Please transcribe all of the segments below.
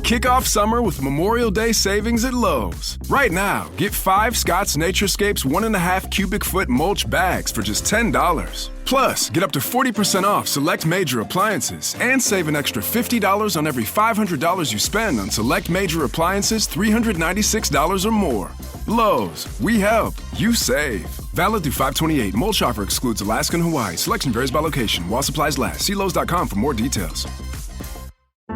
Kick off summer with Memorial Day savings at Lowe's. Right now, get 5 Scott's Naturescapes 1.5 cubic foot mulch bags for just $10. Plus, get up to 40% off select major appliances and save an extra $50 on every $500 you spend on select major appliances $396 or more. Lowe's, we help, you save. Valid through 5/28. Mulch offer excludes Alaska and Hawaii. Selection varies by location. While supplies last. See Lowe's.com for more details.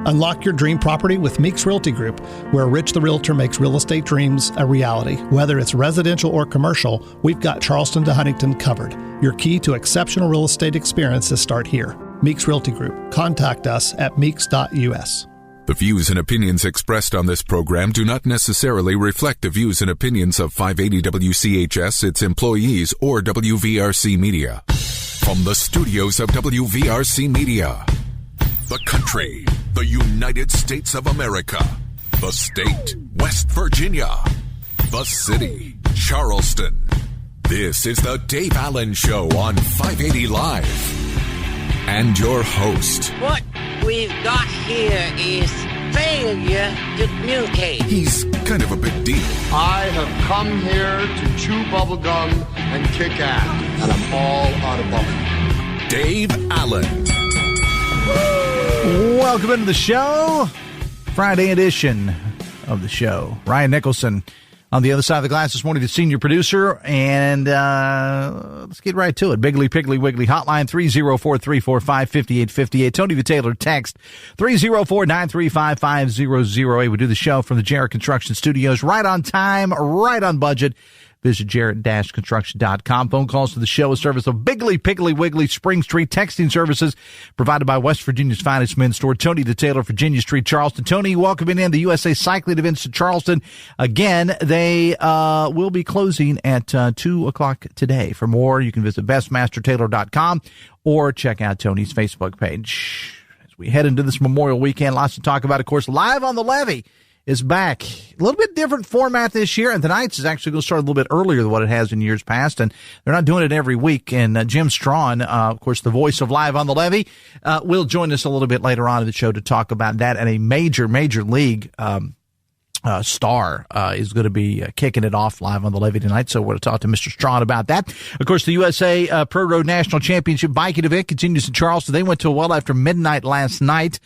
Unlock your dream property with Meeks Realty Group, where Rich the Realtor makes real estate dreams a reality. Whether it's residential or commercial, we've got Charleston to Huntington covered. Your key to exceptional real estate experiences start here. Meeks Realty Group. Contact us at meeks.us. The views and opinions expressed on this program do not necessarily reflect the views and opinions of 580 WCHS, its employees, or WVRC Media. From the studios of WVRC Media, the country, the United States of America, the state, West Virginia, the city, Charleston. This is the Dave Allen Show on 580 Live. And your host. What we've got here is failure to communicate. He's kind of a big deal. I have come here to chew bubblegum and kick ass, and I'm all out of bubblegum. Dave Allen. Welcome into the show. Friday edition of the show. Ryan Nicholson on the other side of the glass this morning, the senior producer. And let's get right to it. Biggly, Piggly, Wiggly hotline 304-345-5858. Tony the Taylor text 304-935-5008. We do the show from the Jarrett Construction Studios. Right on time, right on budget. Visit jarrett-construction.com. Phone calls to the show, a service of Biggly, Piggly, Wiggly, Spring Street. Texting services provided by West Virginia's finest men's store, Tony the Taylor, Virginia Street, Charleston. Tony, welcoming in the USA Cycling events to Charleston. Again, they will be closing at 2 o'clock today. For more, you can visit bestmastertaylor.com or check out Tony's Facebook page. As we head into this Memorial Weekend, lots to talk about. Of course, Live on the Levee is back. A little bit different format this year, and tonight's is actually going to start a little bit earlier than what it has in years past, and they're not doing it every week. And Jim Strawn, of course, the voice of Live on the Levee, will join us a little bit later on in the show to talk about that. And a major league star is going to be kicking it off live on the Levee tonight, so we're going to talk to Mr. Strawn about that. Of course, the USA Pro Road National Championship biking event continues in Charleston. They went to well after midnight last night,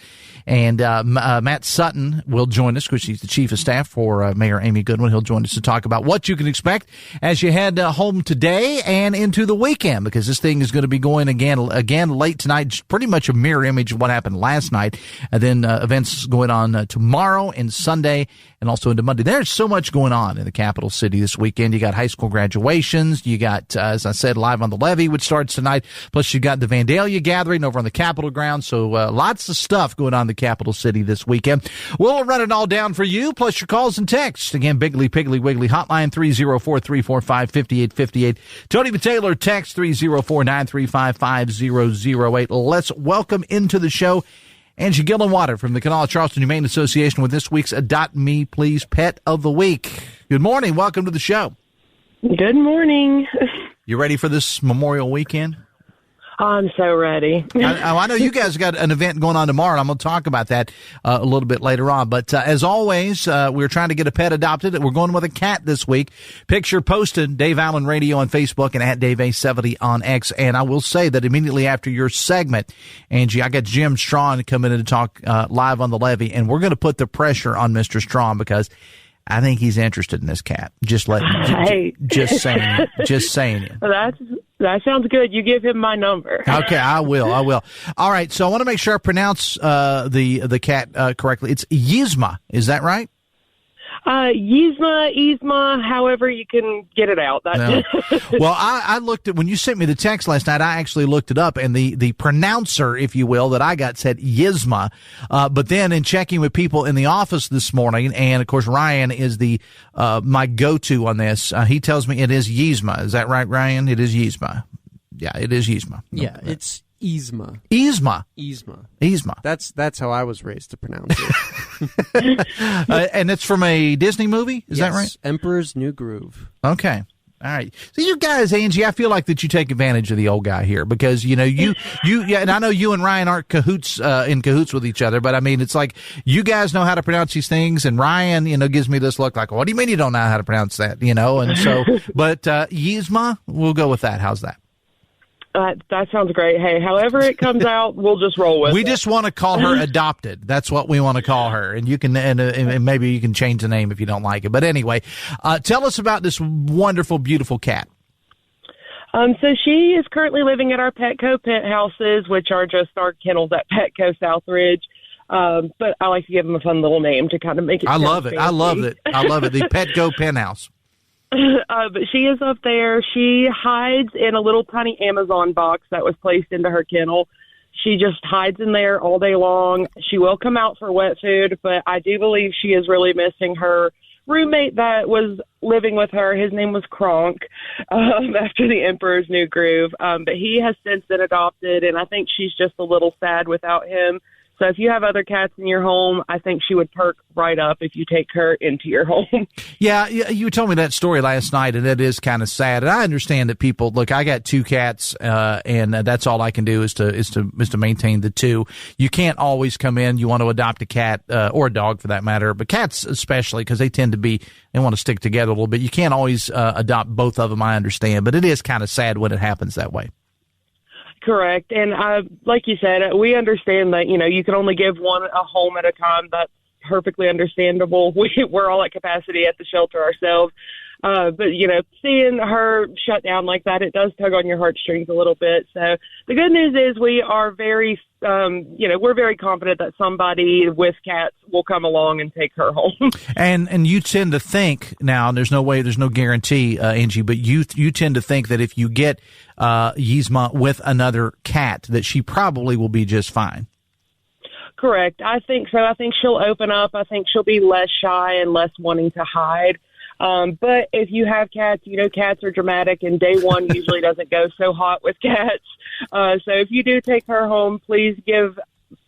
and Matt Sutton will join us because he's the chief of staff for Mayor Amy Goodwin. He'll join us to talk about what you can expect as you head home today and into the weekend, because this thing is going to be going again late tonight, pretty much a mirror image of what happened last night, and then events going on tomorrow and Sunday and also into Monday. There's so much going on in the capital city this weekend. You got high school graduations. You got, as I said, Live on the Levee, which starts tonight. Plus, you got the Vandalia gathering over on the Capitol grounds. So lots of stuff going on in the capital city this weekend. We'll run it all down for you, plus your calls and texts. Again, Biggly, Piggly, Wiggly hotline 304-345-5858. Tony the Taylor text 304-935-5008. Let's welcome into the show Angie Gillenwater from the Canal Charleston Humane Association with this week's Adopt Me Please Pet of the Week. Good morning. Welcome to the show. Good morning. You ready for this Memorial Weekend? I'm so ready. I know you guys got an event going on tomorrow, and I'm going to talk about that a little bit later on. But as always, we're trying to get a pet adopted. We're going with a cat this week. Picture posted, Dave Allen Radio on Facebook and at Dave A70 on X. And I will say that immediately after your segment, Angie, I got Jim Strawn coming in to talk live on the Levee, and we're going to put the pressure on Mr. Strawn because I think he's interested in this cat. Just saying it. That sounds good. You give him my number. Okay, I will. All right, so I want to make sure I pronounce the cat correctly. It's Yzma, is that right? Yzma, however you can get it out. No. Well, I looked at, when you sent me the text last night, I actually looked it up, and the pronouncer, if you will, that I got said Yzma. But then in checking with people in the office this morning, and of course Ryan is my go-to on this, he tells me it is Yzma. Is that right, Ryan? It is Yzma. Yeah, it is Yzma. Yeah, it's Yzma. Yzma. That's how I was raised to pronounce it. And it's from a Disney movie, is that right? Emperor's New Groove. Okay. All right. So you guys, Angie, I feel like that you take advantage of the old guy here because, you, and I know you and Ryan aren't in cahoots with each other, but I mean, it's like you guys know how to pronounce these things, and Ryan, gives me this look like, what do you mean you don't know how to pronounce that? And so, but Yzma, we'll go with that. How's that? That sounds great. Hey, however it comes out, we'll just roll with it. We just want to call her adopted. That's what we want to call her. And you can, and maybe you can change the name if you don't like it. But anyway, tell us about this wonderful, beautiful cat. So she is currently living at our Petco penthouses, which are just our kennels at Petco Southridge. But I like to give them a fun little name to kind of make it. I love it. The Petco penthouse. But she is up there. She hides in a little tiny Amazon box that was placed into her kennel. She just hides in there all day long. She will come out for wet food, but I do believe she is really missing her roommate that was living with her. His name was Kronk, after the Emperor's New Groove. But he has since been adopted, and I think she's just a little sad without him. So if you have other cats in your home, I think she would perk right up if you take her into your home. Yeah, you told me that story last night, and it is kind of sad. And I understand that people look. I got 2 cats, and that's all I can do is to maintain the 2. You can't always come in. You want to adopt a cat or a dog for that matter, but cats especially because they want to stick together a little bit. You can't always adopt both of them. I understand, but it is kind of sad when it happens that way. Correct. And like you said, we understand that, you can only give one a home at a time. That's perfectly understandable. We're all at capacity at the shelter ourselves. But, seeing her shut down like that, it does tug on your heartstrings a little bit. So the good news is we are very, we're very confident that somebody with cats will come along and take her home. And you tend to think now, and there's no guarantee, Angie, but you tend to think that if you get Yzma with another cat, that she probably will be just fine. Correct. I think so. I think she'll open up. I think she'll be less shy and less wanting to hide. But if you have cats, cats are dramatic, and day one usually doesn't go so hot with cats. So if you do take her home, please give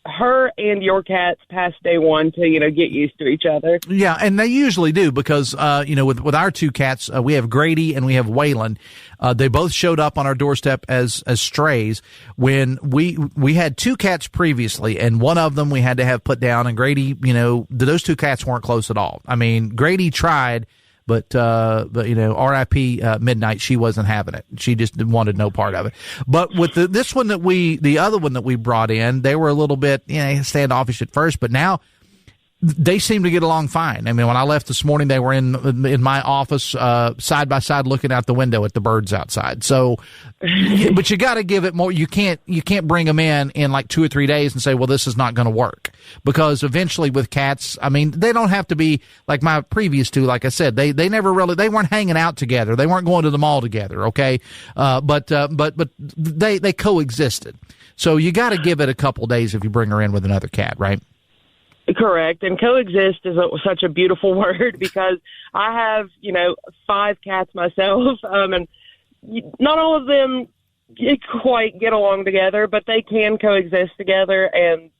her and your cats past day one to, get used to each other. Yeah, and they usually do because, with our 2 cats, we have Grady and we have Waylon. They both showed up on our doorstep as strays when we had 2 cats previously, and one of them we had to have put down, and Grady, those 2 cats weren't close at all. I mean, Grady tried, but R.I.P. Midnight, she wasn't having it. She just wanted no part of it. But with the other one that we brought in, they were a little bit, standoffish at first, but now they seem to get along fine. I mean, when I left this morning, they were in my office, side by side, looking out the window at the birds outside. So, but you got to give it more. You can't bring them in like 2 or 3 days and say, well, this is not going to work, because eventually with cats, I mean, they don't have to be like my previous 2. Like I said, they weren't hanging out together. They weren't going to the mall together. Okay. But they coexisted. So you got to give it a couple days if you bring her in with another cat, right? Correct. And coexist is such a beautiful word, because I have, 5 cats myself, and not all of them quite get along together, but they can coexist together. And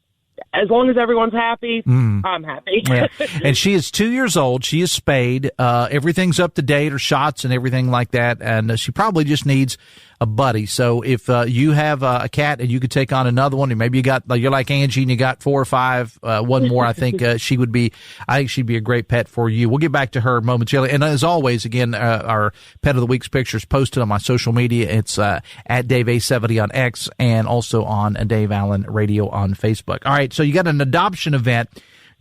as long as everyone's happy, I'm happy. Yeah. And she is 2 years old. She is spayed. Everything's up to date, her shots and everything like that. And she probably just needs a buddy. So if you have a cat and you could take on another one, and maybe you're like Angie and you got 4 or 5, one more, I think she'd be a great pet for you. We'll get back to her momentarily. And as always, again, our Pet of the Week's picture is posted on my social media. It's at Dave A70 on X, and also on Dave Allen Radio on Facebook. All right, so you got an adoption event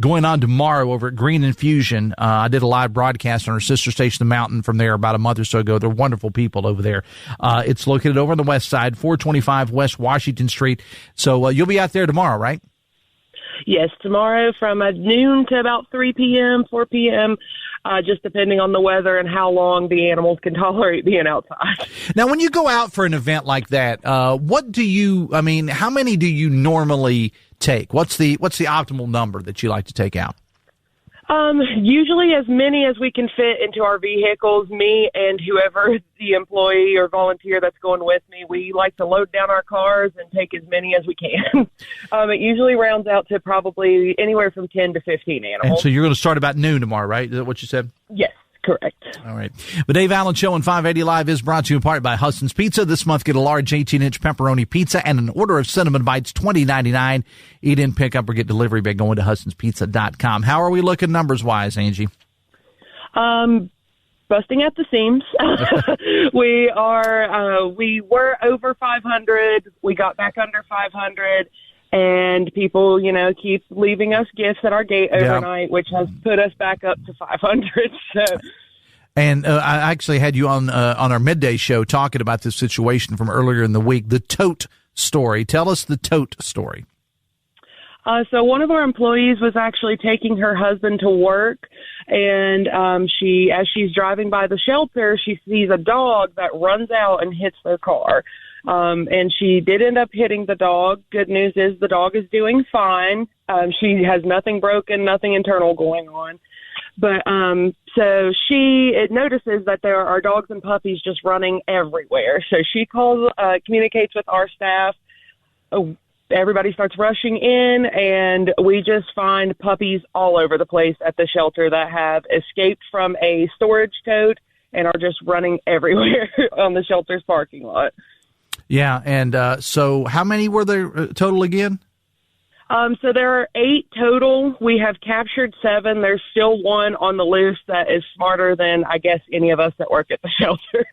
going on tomorrow over at Green Infusion. I did a live broadcast on our sister station, The Mountain, from there about a month or so ago. They're wonderful people over there. It's located over on the west side, 425 West Washington Street. So you'll be out there tomorrow, right? Yes, tomorrow from noon to about 3 p.m., 4 p.m., just depending on the weather and how long the animals can tolerate being outside. Now, when you go out for an event like that, how many do you normally take? What's the optimal number that you like to take out? Usually as many as we can fit into our vehicles. Me and whoever the employee or volunteer that's going with me, we like to load down our cars and take as many as we can. It usually rounds out to probably anywhere from 10 to 15 animals. And so you're going to start about noon tomorrow, right? Is that what you said? Yes. Correct. All right. The Dave Allen Show on 580 Live is brought to you in part by Hudson's Pizza. This month, get a large 18-inch pepperoni pizza and an order of cinnamon bites, $20.99. Eat in, pick up, or get delivery by going to Hudson'sPizza.com. How are we looking numbers-wise, Angie? Busting at the seams. We were over 500. We got back under 500. And people, keep leaving us gifts at our gate overnight, which has put us back up to 500. So. And I actually had you on our midday show talking about this situation from earlier in the week, the tote story. Tell us the tote story. So one of our employees was actually taking her husband to work, and as she's driving by the shelter, she sees a dog that runs out and hits their car. And she did end up hitting the dog. Good news is the dog is doing fine. She has nothing broken, nothing internal going on. But so she notices that there are dogs and puppies just running everywhere. So she communicates with our staff. Everybody starts rushing in, and we just find puppies all over the place at the shelter that have escaped from a storage tote and are just running everywhere on the shelter's parking lot. Yeah, and so how many were there total again? So there are 8 total. We have captured 7. There's still one on the loose that is smarter than, I guess, any of us that work at the shelter.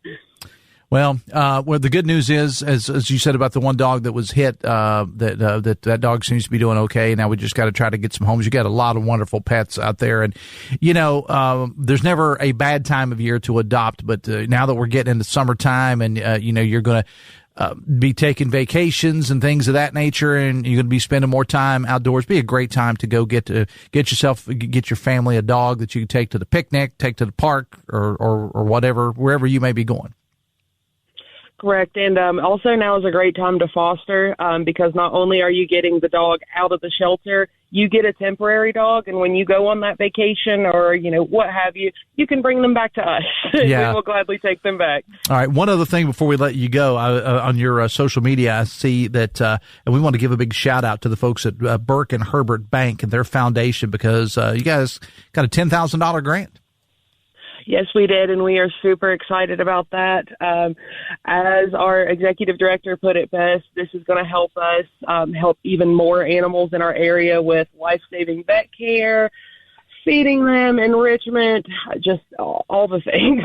Well, the good news is, as you said about the one dog that was hit, that dog seems to be doing okay. Now we just got to try to get some homes. You got a lot of wonderful pets out there, and there's never a bad time of year to adopt. But now that we're getting into summertime, and you're going to be taking vacations and things of that nature, and you're going to be spending more time outdoors. Be a great time to go get your family a dog that you can take to the picnic, take to the park, or whatever, wherever you may be going. Correct. And also now is a great time to foster because not only are you getting the dog out of the shelter, you get a temporary dog. And when you go on that vacation or, what have you, you can bring them back to us. Yeah. We will gladly take them back. All right. One other thing before we let you go, on your social media, I see that, and we want to give a big shout out to the folks at Burke and Herbert Bank and their foundation because you guys got a $10,000 grant. Yes, we did, and we are super excited about that. As our executive director put it best, this is going to help us help even more animals in our area with life-saving vet care, feeding them, enrichment, just all the things.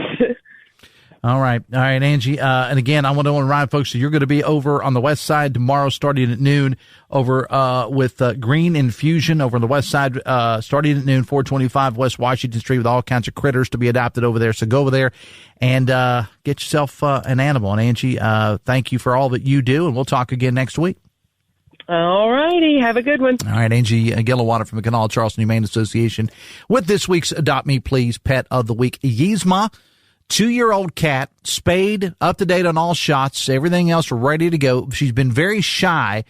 All right, Angie. And again, I want to remind folks that you're going to be over on the west side tomorrow starting at noon over with Green Infusion over on the west side starting at noon, 425 West Washington Street with all kinds of critters to be adopted over there. So go over there and get yourself an animal. And Angie, thank you for all that you do, and we'll talk again next week. All righty. Have a good one. All right, Angie Gillenwater from the Canal Charleston Humane Association with this week's Adopt Me Please Pet of the Week, Yzma. 2-year-old cat, spayed, up to date on all shots, everything else ready to go. She's been very shy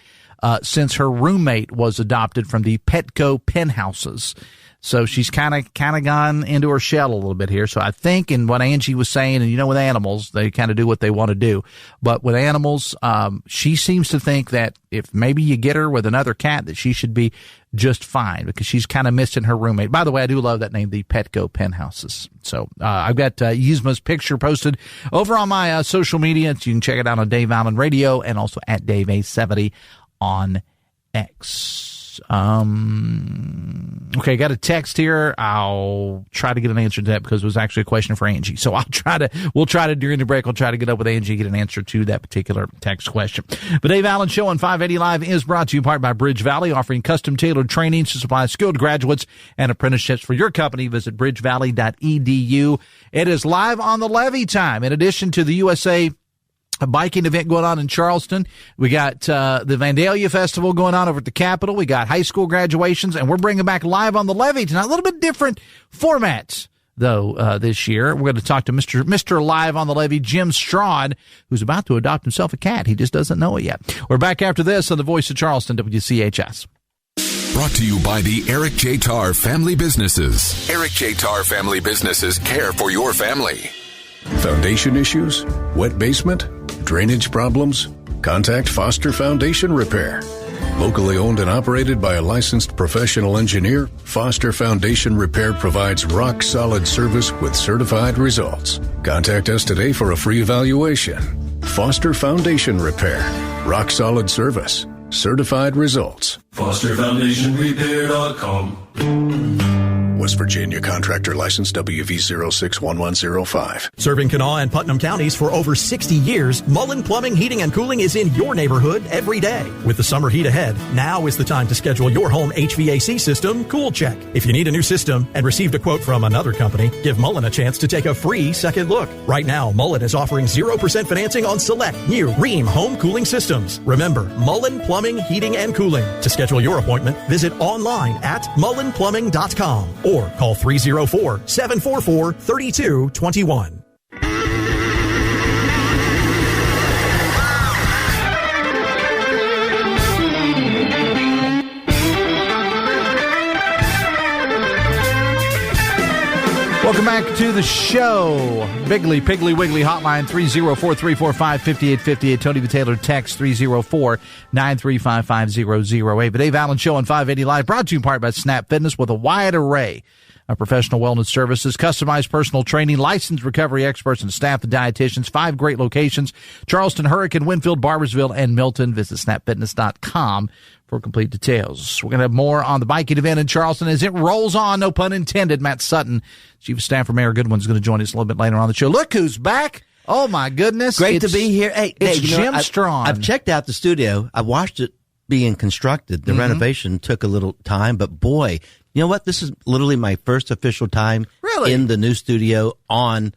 since her roommate was adopted from the Petco pen houses. So she's kind of gone into her shell a little bit here. So I think in what Angie was saying, and with animals, they kind of do what they want to do. But with animals, she seems to think that if maybe you get her with another cat, that she should be just fine because she's kind of missing her roommate. By the way, I do love that name, the Petco pen houses. So I've got Yzma's picture posted over on my social media. So you can check it out on Dave Allen Radio and also at Dave A70 on X. Okay, got a text here. I'll try to get an answer to that because it was actually a question for Angie. So we'll try to during the break, we'll try to get up with Angie, get an answer to that particular text question. The Dave Allen Show on 580 Live is brought to you in part by Bridge Valley, offering custom tailored trainings to supply skilled graduates and apprenticeships for your company. Visit bridgevalley.edu. It is live on the Levee time. In addition to the USA a biking event going on in Charleston. We got the Vandalia Festival going on over at the Capitol. We got high school graduations, and we're bringing back Live on the Levee tonight. A little bit different formats, though, this year. We're going to talk to Mr. Live on the Levee, Jim Strawn, who's about to adopt himself a cat. He just doesn't know it yet. We're back after this on the Voice of Charleston, WCHS. Brought to you by the Eric J. Tarr Family Businesses. Eric J. Tarr Family Businesses care for your family. Foundation issues? Wet basement? Drainage problems? Contact Foster Foundation Repair. Locally owned and operated by a licensed professional engineer, Foster Foundation Repair provides rock-solid service with certified results. Contact us today for a free evaluation. Foster Foundation Repair. Rock-solid service. Certified results. FosterFoundationRepair.com. West Virginia Contractor License WV061105. Serving Kanawha and Putnam counties for over 60 years, Mullen Plumbing, Heating, and Cooling is in your neighborhood every day. With the summer heat ahead, now is the time to schedule your home HVAC system cool check. If you need a new system and received a quote from another company, give Mullen a chance to take a free second look. Right now, Mullen is offering 0% financing on select new Rheem home cooling systems. Remember, Mullen Plumbing, Heating, and Cooling. To schedule your appointment, visit online at mullenplumbing.com or call 304-744-3221. Welcome back to the show. Biggly, Piggly, Wiggly hotline 304-345-5858. Tony the Taylor text 304-935-5008. The Dave Allen Show on 580 Live, brought to you in part by Snap Fitness with a wide array of professional wellness services, customized personal training, licensed recovery experts, and staff and dietitians. 5 great locations: Charleston, Hurricane, Winfield, Barbersville, and Milton. Visit snapfitness.com for complete details. We're going to have more on the biking event in Charleston as it rolls on, no pun intended. Matt Sutton, Chief of Staff for Mayor Goodwin, is going to join us a little bit later on the show. Look who's back. Oh, my goodness. Great to be here. Hey, it's Jim Strawn. I've checked out the studio. I watched it being constructed. The renovation took a little time, but boy, you know what? This is literally my first official time in the new studio I'm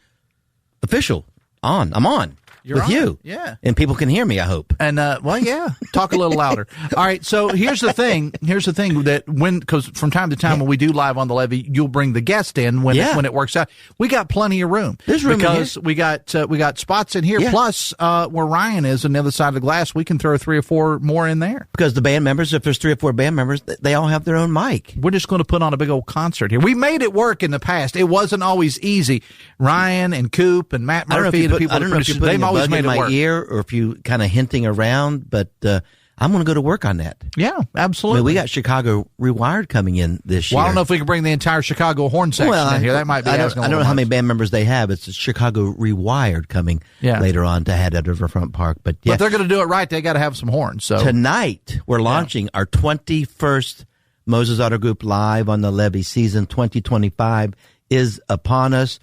on. You're with on. You. Yeah. And people can hear me, I hope. And, well, yeah. Talk a little louder. All right. So here's the thing that because from time to time when we do live on the Levee, you'll bring the guest in when it works out. We got plenty of room. There's room because we got spots in here. Yeah. Plus, where Ryan is on the other side of the glass, we can throw 3 or 4 more in there. Because the band members, if there's 3 or 4 band members, they all have their own mic. We're just going to put on a big old concert here. We made it work in the past. It wasn't always easy. Ryan and Coop and Matt Murphy and the people. I don't know if you're putting a bug in my ear or if you kind of hinting around, but I'm going to go to work on that. Yeah, absolutely. I mean, we got Chicago Rewired coming in this year. Well, I don't know if we can bring the entire Chicago horn section in here. That might be. I don't know how many band members they have. It's Chicago Rewired coming later on to head at Riverfront Park. But if they're going to do it right, they got to have some horns. So tonight we're launching our 21st Moses Auto Group Live on the Levee. Season 2025 is upon us.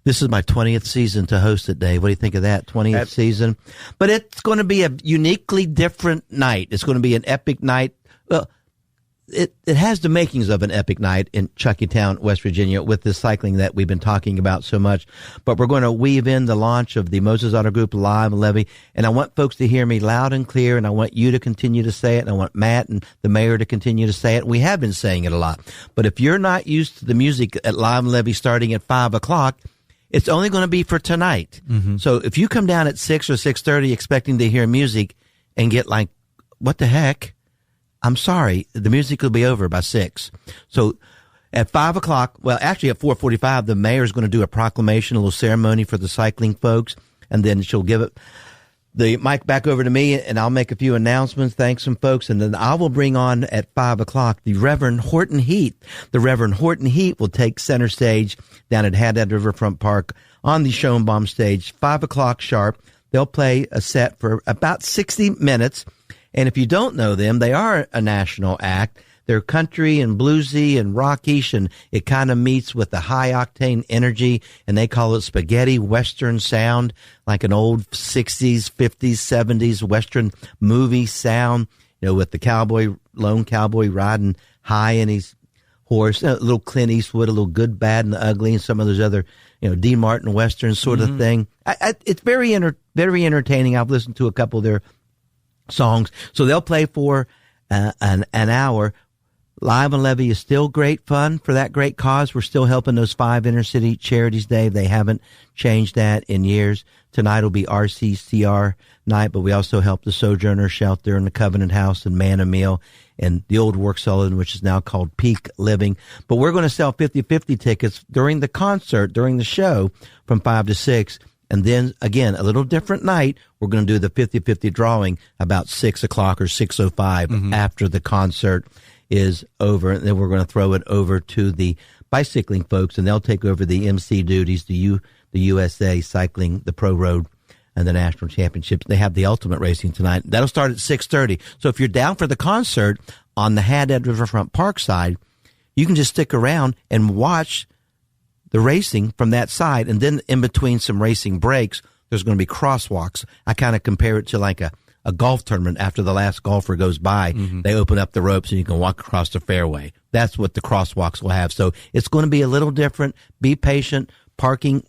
This is my 20th season to host it, Dave. What do you think of that? 20th season. But it's going to be a uniquely different night. It's going to be an epic night. Well, it has the makings of an epic night in Chuckytown, West Virginia, with this cycling that we've been talking about so much. But we're going to weave in the launch of the Moses Auto Group Live Levee. And I want folks to hear me loud and clear, and I want you to continue to say it, and I want Matt and the mayor to continue to say it. We have been saying it a lot. But if you're not used to the music at Live Levee starting at 5 o'clock, it's only going to be for tonight. Mm-hmm. So if you come down at 6 or 6:30 expecting to hear music and get like, what the heck? I'm sorry. The music will be over by 6. So at 5 o'clock, well, actually at 4:45, the mayor is going to do a proclamation, a little ceremony for the cycling folks. And then she'll give it the mic back over to me, and I'll make a few announcements, thank some folks, and then I will bring on at 5 o'clock the Reverend Horton Heat. The Reverend Horton Heat will take center stage down at Haddad Riverfront Park on the Schoenbaum stage, 5 o'clock sharp. They'll play a set for about 60 minutes, and if you don't know them, they are a national act. They're country and bluesy and rockish, and it kind of meets with the high-octane energy, and they call it spaghetti western sound, like an old 60s, 50s, 70s western movie sound, you know, with the lone cowboy riding high in his horse, a little Clint Eastwood, a little Good, Bad, and the Ugly, and some of those other, you know, D. Martin western sort of thing. It's very entertaining. I've listened to a couple of their songs. So they'll play for an hour. Live on Levee is still great fun for that great cause. We're still helping those 5 inner city charities, Dave. They haven't changed that in years. Tonight will be RCCR night, but we also help the Sojourner Shelter and the Covenant House and Man a Meal and the old Work Sullivan, which is now called Peak Living. But we're going to sell 50-50 tickets during the concert, during the show from 5 to 6. And then, again, a little different night, we're going to do the 50-50 drawing about 6 o'clock or 6:05 after the concert is over. And then we're going to throw it over to the bicycling folks, and they'll take over the MC duties, the USA Cycling, the Pro Road, and the National Championships. They have the ultimate racing tonight. That'll start at 6:30. So if you're down for the concert on the Haddad Riverfront Park side, you can just stick around and watch the racing from that side. And then in between some racing breaks, there's going to be crosswalks. I kind of compare it to like a golf tournament. After the last golfer goes by, they open up the ropes and you can walk across the fairway. That's what the crosswalks will have. So it's going to be a little different. Be patient. Parking,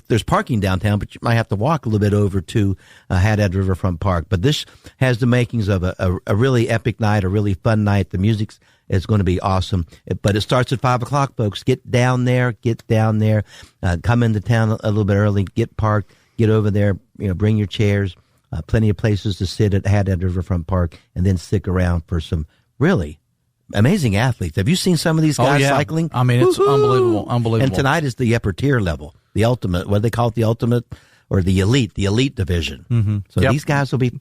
there's parking downtown, but you might have to walk a little bit over to Haddad Riverfront Park. But this has the makings of a really epic night, a really fun night. The music is going to be awesome. But it starts at 5 o'clock, folks. Get down there. Come into town a little bit early. Get parked. Get over there. Bring your chairs. Plenty of places to sit at Haddad Riverfront Park, and then stick around for some really amazing athletes. Have you seen some of these guys cycling? I mean, it's unbelievable. And tonight is the upper tier level, the ultimate, what do they call it, the ultimate or the elite division. So these guys will be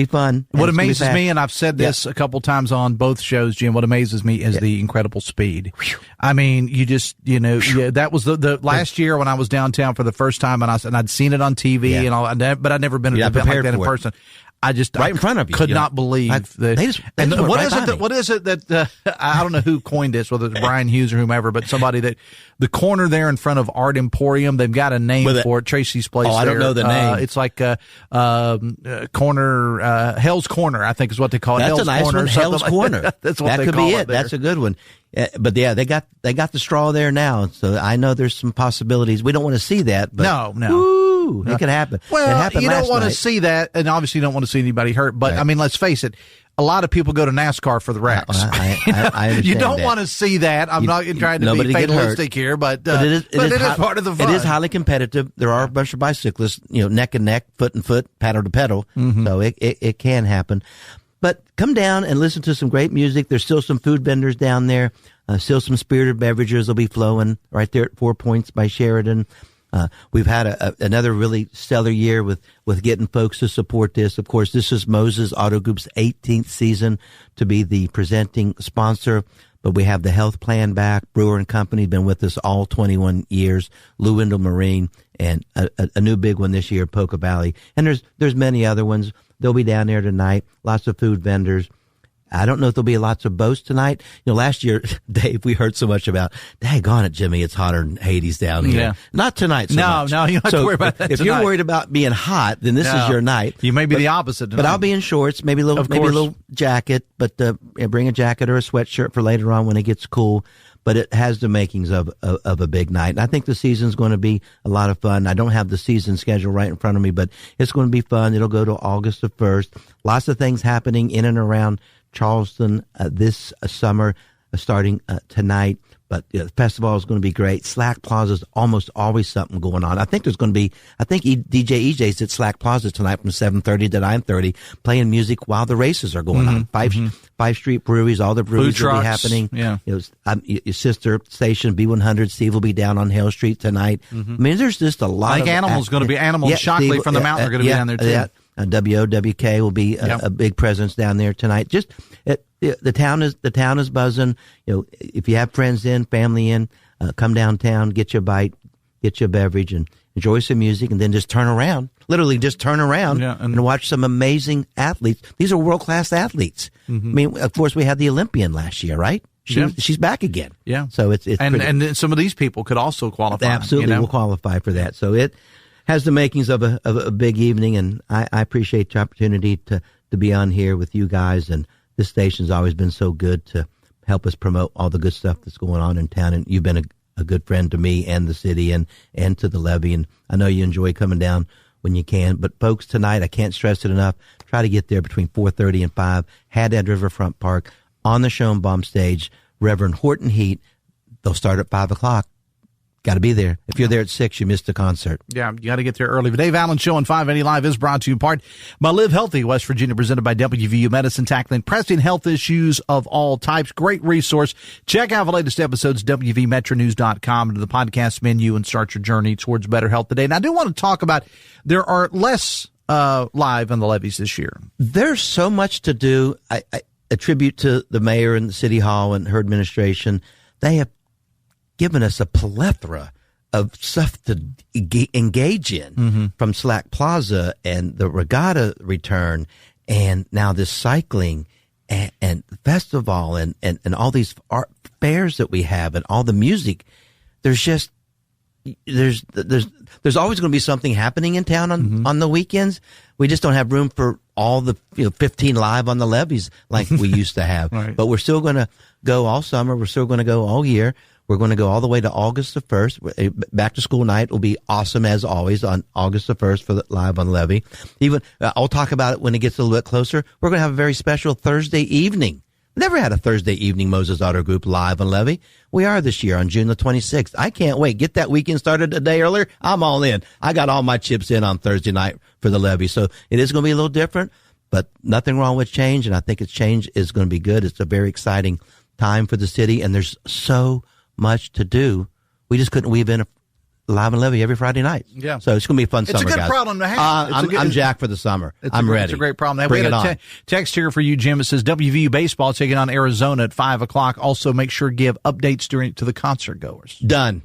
fun. What amazes me, and I've said this a couple times on both shows, Jim, what amazes me is the incredible speed. I mean, you just, that was the last year when I was downtown for the first time, and I'd seen it on TV and all, but I'd never been at an event like that in person. I just in front of you, could not believe that. What is it that I don't know who coined this, whether it's Brian Hughes or whomever, but somebody that the corner there in front of Art Emporium, they've got a name for it. Tracy's place. I don't know the name. It's like corner Hell's Corner, I think is what they call it. That's Hell's a nice Corner, one. Hell's Corner. That's what that they could call be it. That's a good one. But yeah, they got the straw there now, so I know there's some possibilities. We don't want to see that, but no. It could happen. Well, you don't want to see that, and obviously you don't want to see anybody hurt. But I mean, let's face it. A lot of people go to NASCAR for the wrecks. I understand you don't want to see that. I'm not trying to be fatalistic here, but it is part of the fun. It is highly competitive. There are a bunch of bicyclists, neck and neck, foot and foot, pedal to pedal. So it can happen. But come down and listen to some great music. There's still some food vendors down there. Still some spirited beverages will be flowing right there at 4 Points by Sheridan. We've had another really stellar year with getting folks to support this. Of course, this is Moses Auto Group's 18th season to be the presenting sponsor, but we have the health plan back. Brewer and Company been with us all 21 years. Lou Wendell Marine, and a new big one this year, Polka Valley. And there's many other ones. They'll be down there tonight. Lots of food vendors. I don't know if there'll be lots of boats tonight. Last year, Dave, we heard so much about, daggone it, Jimmy, it's hotter than Hades down here. Yeah. Not tonight so much. No, you don't have to worry about that If tonight. you're worried about being hot, then this is your night. You may be the opposite tonight. But I'll be in shorts, maybe a little jacket, but bring a jacket or a sweatshirt for later on when it gets cool. But it has the makings of a big night. And I think the season's going to be a lot of fun. I don't have the season schedule right in front of me, but it's going to be fun. It'll go to August the 1st. Lots of things happening in and around Charleston this summer, starting tonight. But the festival is going to be great. Slack Plaza's almost always something going on. I think there's going to be, DJ EJ's at Slack Plaza tonight from 7:30 to 9:30, playing music while the races are going on. Five Street Breweries, all the breweries will be happening. Yeah. Your sister station, B100, Steve will be down on Hale Street tonight. I mean, there's just a lot of... Animal's going to be, Shockley from the Mountain are going to be down there too. Yeah. WOWK will be a big presence down there tonight. Just the town is buzzing. If you have friends in, family in, come downtown, get your bite, get your beverage, and enjoy some music, and then just turn around. Literally, just turn around and watch some amazing athletes. These are world class athletes. I mean, of course, we had the Olympian last year, right? She's back again. Yeah. So it's and some of these people could also qualify. They absolutely will qualify for that. So it has the makings of a big evening, and I appreciate the opportunity to be on here with you guys. And this station's always been so good to help us promote all the good stuff that's going on in town. And you've been a good friend to me and the city and to the Levee. And I know you enjoy coming down when you can. But folks, tonight, I can't stress it enough. Try to get there between 4:30 and 5. Haddad Riverfront Park on the Schoenbaum stage. Reverend Horton Heat. They'll start at 5 o'clock. Got to be there. If you're there at 6, you missed the concert. Yeah, you got to get there early. The Dave Allen Show on 580 Live is brought to you in part by Live Healthy, West Virginia, presented by WVU Medicine, tackling pressing health issues of all types. Great resource. Check out the latest episodes, WVMetroNews.com, to the podcast menu and start your journey towards better health today. And I do want to talk about, there are less live on the levees this year. There's so much to do. I attribute to the mayor and the city hall and her administration. They have given us a plethora of stuff to engage in, from Slack Plaza and the regatta return, and now this cycling and festival and all these art fairs that we have and all the music. There's just there's always going to be something happening in town on the weekends. We just don't have room for all the 15 live on the levees like we used to have. Right. But we're still going to go all summer. We're still going to go all year. We're going to go all the way to August the 1st. Back to school night will be awesome as always on August the 1st for the live on Levee. Even I'll talk about it when it gets a little bit closer. We're going to have a very special Thursday evening. Never had a Thursday evening Moses Auto Group live on Levee. We are this year on June the 26th. I can't wait. Get that weekend started a day earlier. I'm all in. I got all my chips in on Thursday night for the Levee. So it is going to be a little different, but nothing wrong with change. And I think change is going to be good. It's a very exciting time for the city, and there's so much to do. We just couldn't weave in a live on Levee every Friday night. Yeah. So it's going to be a fun summer, It's a good guys. problem to have. I'm jacked for the summer. I'm ready. It's a great problem. Bring we it got on. a text here for you, Jim. It says WVU baseball taking on Arizona at 5 o'clock. Also, make sure to give updates to the concert goers. Done.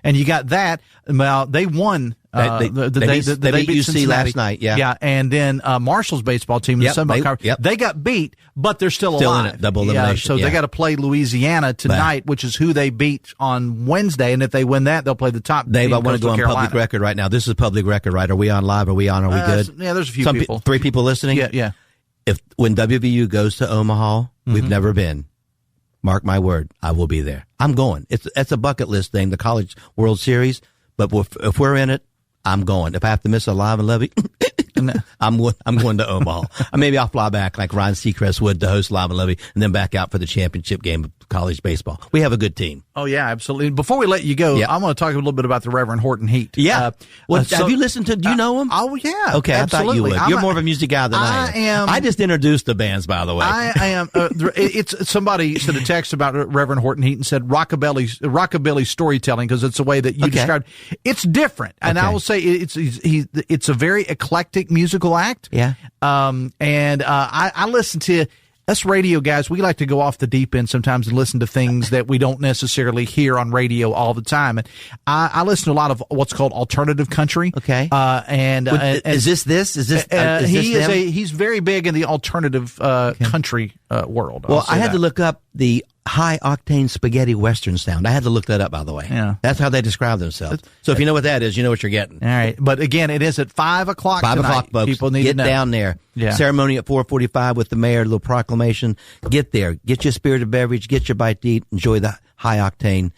And you got that. Well, they won. They beat UC Cincinnati last night. Yeah. Yeah. And then Marshall's baseball team in the Sunbelt Conference. They got beat, but they're still alive. In it. Double elimination. So they got to play Louisiana tonight, which is who they beat on Wednesday. And if they win that, they'll play the top. Dave, I want to go on public record right now. This is public record, right? Are we on live? Are we on? Are we good? Yeah, there's a few people. 3 people listening? Yeah. When WVU goes to Omaha, we've never been. Mark my word, I will be there. I'm going. It's a bucket list thing, the College World Series. But if we're in it, I'm going. If I have to miss a live and Levee, I'm going to Omaha. Or maybe I'll fly back like Ryan Seacrest would to host live and Levee, and then back out for the championship game of college baseball. We have a good team. Oh yeah, absolutely. Before we let you go, I want to talk a little bit about the Reverend Horton Heat. Yeah. Have you listened to? Do you know him? Oh yeah. Okay, absolutely. I thought you would. You're more of a music guy than I am. I just introduced the bands, by the way. I am. It's somebody sent a text about Reverend Horton Heat and said rockabilly storytelling, because it's the way that you described. It's different, and I will say it's a very eclectic musical act. Yeah. And I listen to us radio guys. We like to go off the deep end sometimes and listen to things that we don't necessarily hear on radio all the time. And I listen to a lot of what's called alternative country. Okay. Is this? He's very big in the alternative country world. Well, I had to look up the high octane spaghetti western sound. I had to look that up, by the way. Yeah. That's how they describe themselves. So if you know what that is, you know what you're getting. All right. But again, it is at 5 o'clock 5 tonight. o'clock, folks. People need get to know. down there. Yeah. Ceremony at 4:45 with the mayor, a little proclamation. Get there. Get your spirited beverage. Get your bite to eat. Enjoy the high octane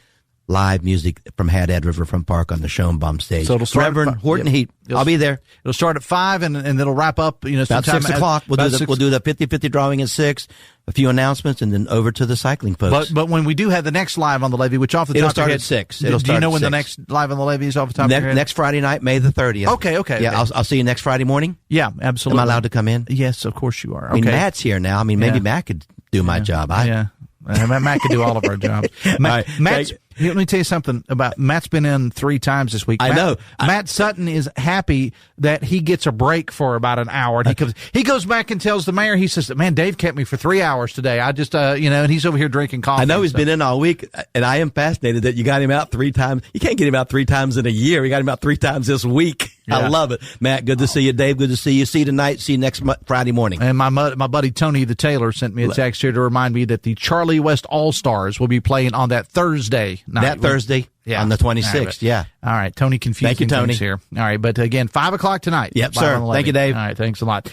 live music from Haddad Riverfront Park on the Schoenbaum stage. So it'll start Reverend Horton Heat. I'll be there. It'll start at 5 and it'll wrap up, about 6 o'clock. We'll do the 50-50 drawing at 6. A few announcements, and then over to the cycling folks. But when we do have the next live on the Levee, which off the top of your head, at 6. Do you know when the next live on the Levee is off the top of your head? Next Friday night, May the 30th. Okay. Yeah, I'll see you next Friday morning. Yeah, absolutely. Am I allowed to come in? Yes, of course you are. I mean, Matt's here now. I mean, maybe Matt could do my job. Matt could do all of our jobs. Matt's, let me tell you something about Matt's been in 3 times this week. I know. Matt Sutton is happy that he gets a break for about an hour. And he goes back and tells the mayor, he says, man, Dave kept me for 3 hours today. I just, and he's over here drinking coffee. I know he's been in all week, and I am fascinated that you got him out 3 times. You can't get him out 3 times in a year. We got him out 3 times this week. Yeah. I love it. Matt, good to see you. Dave, good to see you. See you tonight. See you next Friday morning. And my buddy Tony the Taylor sent me a text here to remind me that the Charlie West All-Stars will be playing on that Thursday night. That Thursday? Yeah. On the 26th, All right, Tony confused. Thank you, Tony. Here. All right, but again, 5 o'clock tonight. Yep, sir. Thank you, Dave. All right, thanks a lot.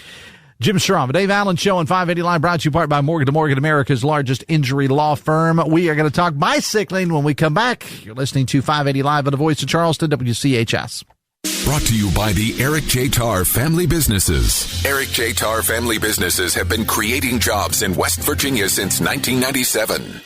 Jim Strawn, the Dave Allen Show on 580 Live, brought to you part by Morgan to Morgan, America's largest injury law firm. We are going to talk bicycling when we come back. You're listening to 580 Live on the Voice of Charleston, WCHS. Brought to you by the Eric J. Tarr Family Businesses. Eric J. Tarr Family Businesses have been creating jobs in West Virginia since 1997.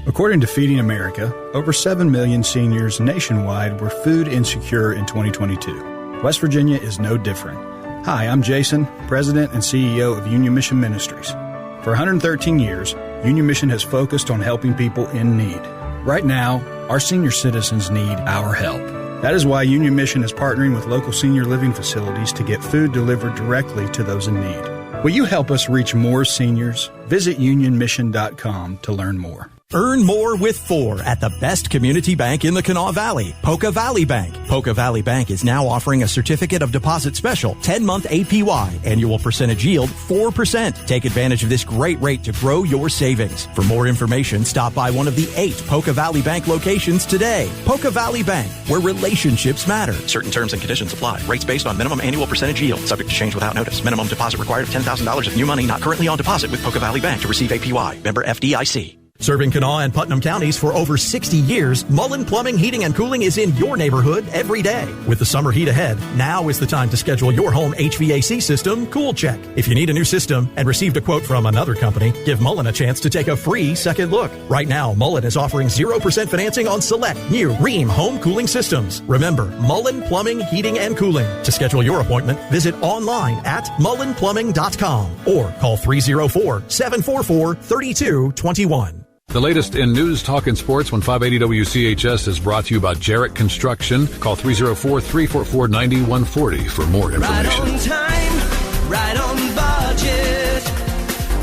According to Feeding America, over 7 million seniors nationwide were food insecure in 2022. West Virginia is no different. Hi, I'm Jason, President and CEO of Union Mission Ministries. For 113 years, Union Mission has focused on helping people in need. Right now, our senior citizens need our help. That is why Union Mission is partnering with local senior living facilities to get food delivered directly to those in need. Will you help us reach more seniors? Visit unionmission.com to learn more. Earn more with 4 at the best community bank in the Kanawha Valley, Poca Valley Bank. Poca Valley Bank is now offering a certificate of deposit special, 10-month APY, annual percentage yield 4%. Take advantage of this great rate to grow your savings. For more information, stop by one of the 8 Poca Valley Bank locations today. Poca Valley Bank, where relationships matter. Certain terms and conditions apply. Rates based on minimum annual percentage yield, subject to change without notice. Minimum deposit required of $10,000 of new money not currently on deposit with Poca Valley Bank to receive APY. Member FDIC. Serving Kanawha and Putnam counties for over 60 years, Mullen Plumbing, Heating, and Cooling is in your neighborhood every day. With the summer heat ahead, now is the time to schedule your home HVAC system cool check. If you need a new system and received a quote from another company, give Mullen a chance to take a free second look. Right now, Mullen is offering 0% financing on select new Rheem home cooling systems. Remember, Mullen Plumbing, Heating, and Cooling. To schedule your appointment, visit online at mullenplumbing.com or call 304-744-3221. The latest in news, talk, and sports when 580 WCHS is brought to you by Jarrett Construction. Call 304-344-9140 for more information. Right on time, right on budget.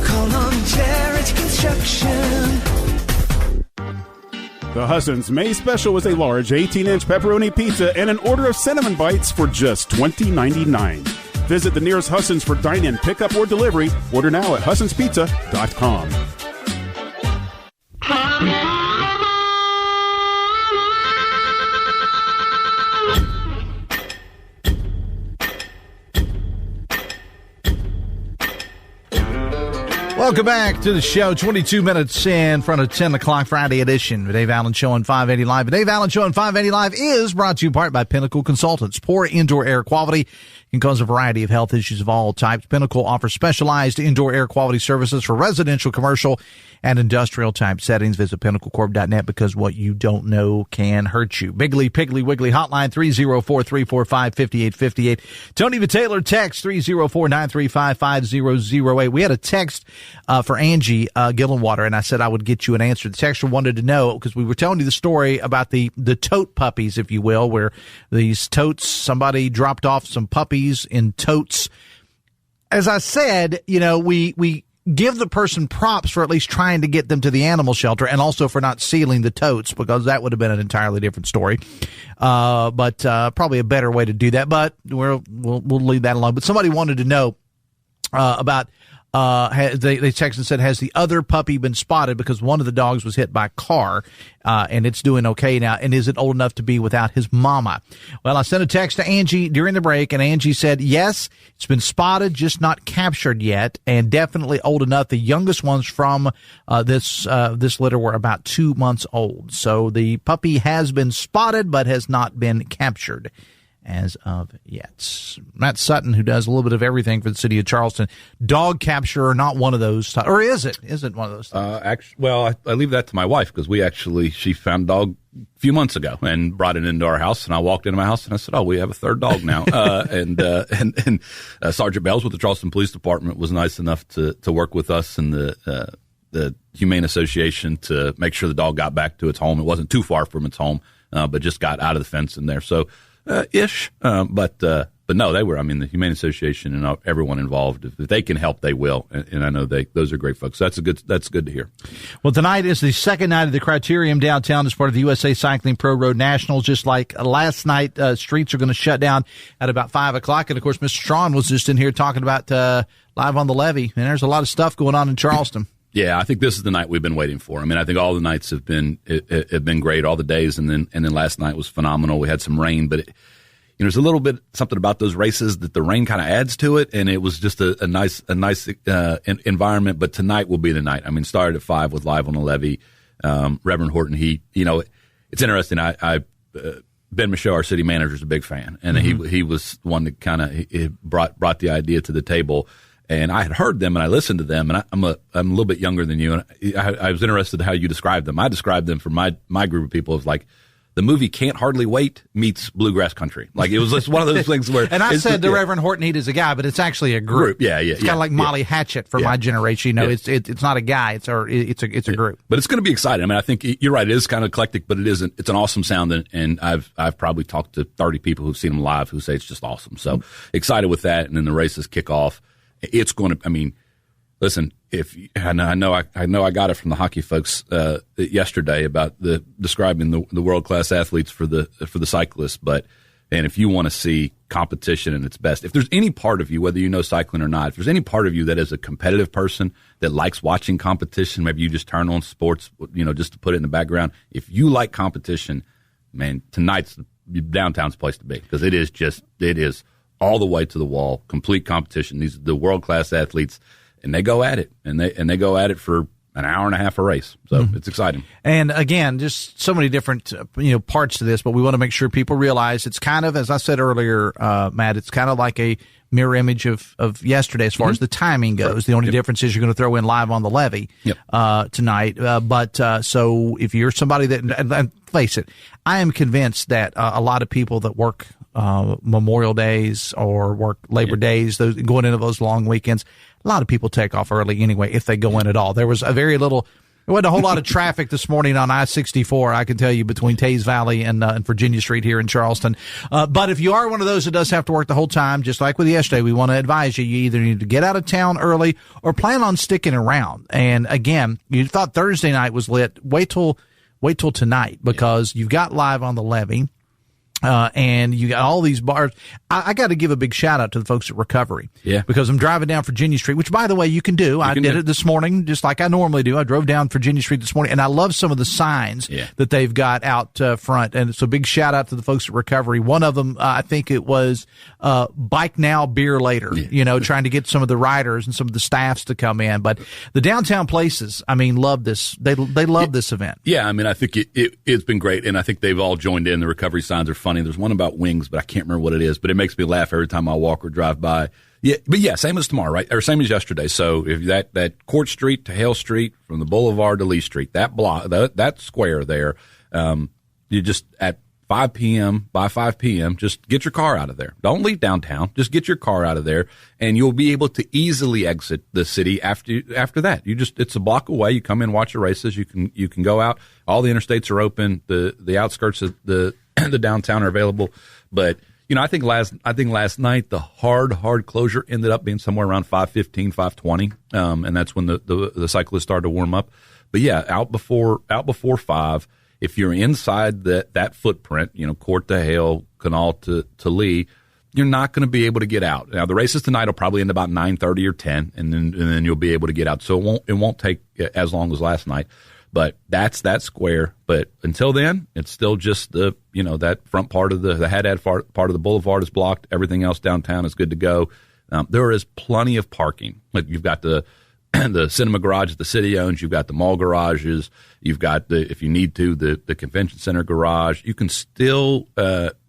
Call on Jarrett Construction. The Husson's May Special is a large 18-inch pepperoni pizza and an order of cinnamon bites for just $20.99. Visit the nearest Husson's for dine-in, pickup, or delivery. Order now at HussonsPizza.com. Welcome back to the show. 22 minutes in front of 10 o'clock Friday edition of the Dave Allen Show on 580 Live. The Dave Allen Show on 580 Live is brought to you in part by Pinnacle Consultants. Poor indoor air quality can cause a variety of health issues of all types. Pinnacle offers specialized indoor air quality services for residential, commercial, and industrial type settings. Visit pinnaclecorp.net because what you don't know can hurt you. Biggly, Piggly, Wiggly hotline 304-345-5858. Tony the Taylor text 304-935-5008. We had a text for Angie Gillenwater, and I said I would get you an answer. The texter wanted to know, because we were telling you the story about the tote puppies, if you will, where these totes, somebody dropped off some puppies in totes. As I said, you know, we give the person props for at least trying to get them to the animal shelter, and also for not sealing the totes, because that would have been an entirely different story. But probably a better way to do that. But we'll leave that alone. But somebody wanted to know about. They texted and said, has the other puppy been spotted, because one of the dogs was hit by a car, and it's doing okay now, and is it old enough to be without his mama? Well, I sent a text to Angie during the break, and Angie said, yes, it's been spotted, just not captured yet, and definitely old enough. The youngest ones from this litter were about 2 months old. So the puppy has been spotted, but has not been captured as of yet. Matt Sutton, who does a little bit of everything for the city of Charleston, dog capture, not one of those, or is it? Is it one of those? Well, I leave that to my wife, because she found a dog a few months ago and brought it into our house, and I walked into my house and I said, "Oh, we have a third dog now." And Sergeant Bells with the Charleston Police Department was nice enough to work with us and the Humane Association to make sure the dog got back to its home. It wasn't too far from its home, but just got out of the fence in there. So. Ish, but no, they were. I mean, the Humane Association and everyone involved, if they can help, they will. And I know those are great folks. So that's good to hear. Well, tonight is the second night of the Criterium downtown as part of the USA Cycling Pro Road Nationals. Just like last night, streets are going to shut down at about 5 o'clock. And of course, Mr. Strawn was just in here talking about Live on the Levee. And there's a lot of stuff going on in Charleston. Yeah, I think this is the night we've been waiting for. I mean, I think all the nights have been great, all the days, and then last night was phenomenal. We had some rain, but there's a little bit something about those races that the rain kind of adds to it, and it was just a nice environment. But tonight will be the night. I mean, started at 5 with Live on the Levee, Reverend Horton Heat. It's interesting. Ben Michaud, our city manager, is a big fan, and he was the one that kind of brought the idea to the table. And I had heard them and I listened to them, and I'm a little bit younger than you, and I was interested in how you described them. I described them for my group of people as like the movie Can't Hardly Wait meets Bluegrass Country. Like, it was just one of those things where... And I said the Reverend Horton Heat is a guy, but it's actually a group. Yeah. It's kind of like Molly Hatchet for my generation. It's not a guy. It's a group. But it's going to be exciting. I mean, I think you're right. It is kind of eclectic, but it's an awesome sound. And I've probably talked to 30 people who've seen them live who say it's just awesome. So excited with that. And then the races kick off. It's going to, I mean, listen, I know I got it from the hockey folks yesterday about describing the world class athletes for the cyclists, and if you want to see competition in its best, if there's any part of you, whether you know cycling or not, if there's any part of you that is a competitive person that likes watching competition, maybe you just turn on sports, just to put it in the background. If you like competition, man, tonight's downtown's place to be, because it is all the way to the wall, complete competition. These are the world class athletes. And they go at it, and they go at it for an hour and a half a race. So it's exciting. And again, just so many different parts to this, but we want to make sure people realize it's kind of, as I said earlier, Matt, it's kind of like a mirror image of yesterday as far as the timing goes. The only difference is you're going to throw in live on the Levee tonight. So if you're somebody that, and face it, I am convinced that a lot of people that work Memorial Days or work Labor Days, those going into those long weekends, a lot of people take off early anyway if they go in at all. There was there wasn't a whole lot of traffic this morning on I-64, I can tell you, between Taze Valley and Virginia Street here in Charleston. But if you are one of those that does have to work the whole time, just like with yesterday, we want to advise you either need to get out of town early or plan on sticking around. And again, you thought Thursday night was lit. Wait till tonight, because you've got live on the Levee. And you got all these bars. I got to give a big shout out to the folks at Recovery. Yeah. Because I'm driving down Virginia Street, which, by the way, you can do. I did it this morning, just like I normally do. I drove down Virginia Street this morning, and I love some of the signs that they've got out front. And it's a big shout out to the folks at Recovery. One of them, I think it was Bike Now, Beer Later, trying to get some of the riders and some of the staffs to come in. But the downtown places, I mean, love this. They love this event. Yeah, I mean, I think it's been great, and I think they've all joined in. The Recovery signs are fun. There's one about wings, but I can't remember what it is, but it makes me laugh every time I walk or drive by. Yeah, but same as tomorrow, right? Or same as yesterday. So if that Court Street to Hale Street, from the Boulevard to Lee Street, that block, that square there, you just at 5 p.m., by 5 p.m., just get your car out of there. Don't leave downtown. Just get your car out of there, and you'll be able to easily exit the city after that. It's a block away. You come in, watch the races. You can go out. All the interstates are open. The outskirts of the downtown are available. But I think last night the hard closure ended up being somewhere around 5:15, 5:20, and that's when the cyclists started to warm up. But out before 5. If you're inside that footprint, Court to Hale, Canal to Lee, you're not going to be able to get out. Now the races tonight will probably end about 9:30 or 10, and then you'll be able to get out. So it won't take as long as last night. But that's that square. But until then, it's still just that front part of the Haddad part of the boulevard is blocked. Everything else downtown is good to go. There is plenty of parking. Like, you've got the cinema garage that the city owns. You've got the mall garages. You've got if you need to, the convention center garage. You can still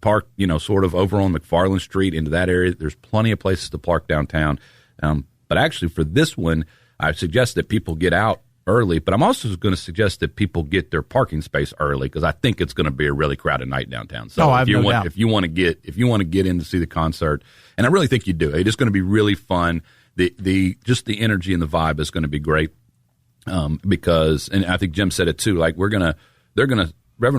park, sort of over on McFarland Street into that area. There's plenty of places to park downtown. But actually, for this one, I suggest that people get out early, but I'm also going to suggest that people get their parking space early, because I think it's going to be a really crowded night downtown. So if you want to get in to see the concert, and I really think you do, it's going to be really fun. The energy and the vibe is going to be great, because, and I think Jim said it too, like Reverend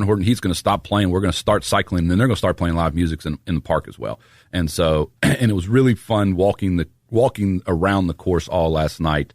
Horton Heat's going to stop playing. We're going to start cycling, and then they're going to start playing live music in the park as well. And so, and it was really fun walking around the course all last night.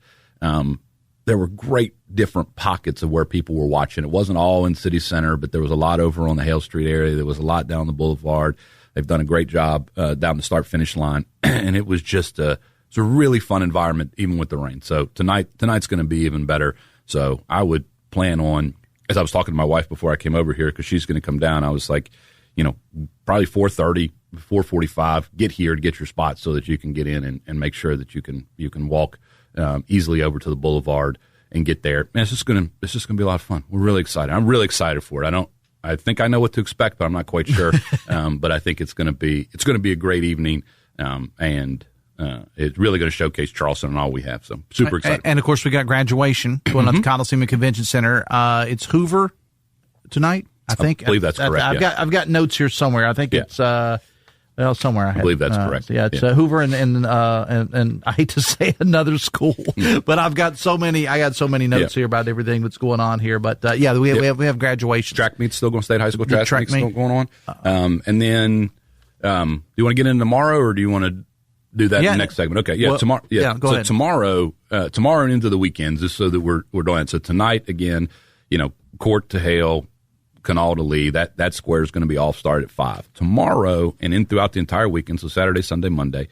There were great different pockets of where people were watching. It wasn't all in City Center, but there was a lot over on the Hale Street area. There was a lot down the Boulevard. They've done a great job down the start-finish line, and it was just it's a really fun environment, even with the rain. So tonight's going to be even better. So I would plan on, as I was talking to my wife before I came over here, because she's going to come down, I was like, probably 4:30, 4:45, get here to get your spot so that you can get in and make sure that you can walk easily over to the Boulevard and get there. And it's just gonna be a lot of fun. We're really excited. I'm really excited for it. I think I know what to expect, but I'm not quite sure. But I think it's gonna be a great evening. And it's really going to showcase Charleston and all we have. So super excited. And of course, we got graduation going on at the Coliseum Convention Center. It's Hoover tonight, I think. I believe that's correct. I've got notes here somewhere. I think it's somewhere. I believe that's correct. It's Hoover and I hate to say another school, but I've got so many. I got so many notes here about everything that's going on here. But we have graduation. Track meet's still going. State high school track meet's still going on. And then, do you want to get in tomorrow, or do you want to do that in the next segment? Okay, tomorrow. Go ahead. Tomorrow and into the weekends, just so that we're doing it. So tonight again, Court to Hale, Canal to Lee, that square is going to be all start at 5. Tomorrow and in throughout the entire weekend, so Saturday, Sunday, Monday,